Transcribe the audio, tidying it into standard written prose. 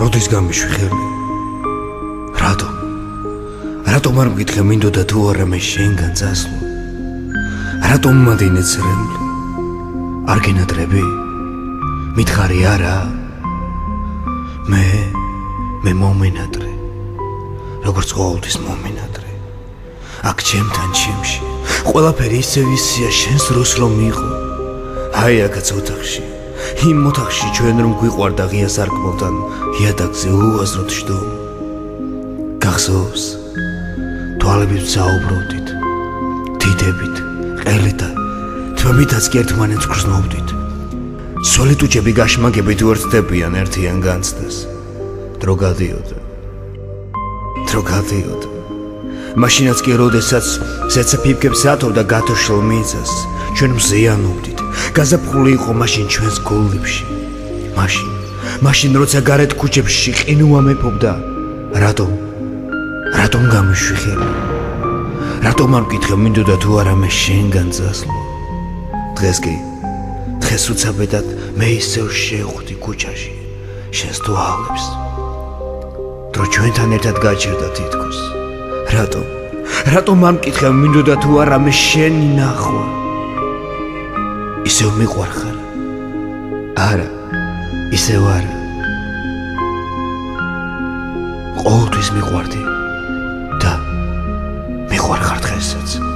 როდის გამიშვი ხელი? რატომ არ მგითხე მინდოდა თუ არა მე შენგან წასვლა? რატომ მადინე ცრემლი? არ გენადრები? მითხარი არა? მე მომენადრე, როგორც ყოველთვის მომენადრე. აქ ჩემთან ჩემში ყველაფერი ისევ ისეა შენს დროს რომ იყო. აი აქაც ოთახში, იმ ოთახში ჩვენ რომ გვიყვარდა ღია სარკმელთან იატაკზე უაზროდ შდომ. გახსოვს? თვალებით საუბრობდით, დიდებით, ყელით, თვებითაც კი ერთმანეთს გრძნობდით. სოლიტუჩები გაშმაგებით უერთდებიან ერთიან განცდას. დრო გადიოდა. მაშინაც კი როდესაც ზეცაფიფკებს ათობდა გათოშლ მიწას, ჩვენ მზიანობდით. გაზაფხული იყო მაშინ ჩვენს გულებში. მაშინ როცა გარეთ ქუჩებში ყინუა მეფობდა, რატომ გამიშვი ხელი? რატომ არ მკითხე მინდოდა თუ არა მე შენგან წასვლა? დღეს უცაბედად მე ისევ შევხვდი ქუჩაში შენს თვალებს. დრო ჩვენთან ერთად გაჩერდა თითქოს. რატომ არ მკითხე მინდოდა თუ არა მე შენი ნახვა? ისევ მიყვარხარ? არა, ისევ არა. ყოველთვის მიყვარდი და მიყვარხარ დღესაც.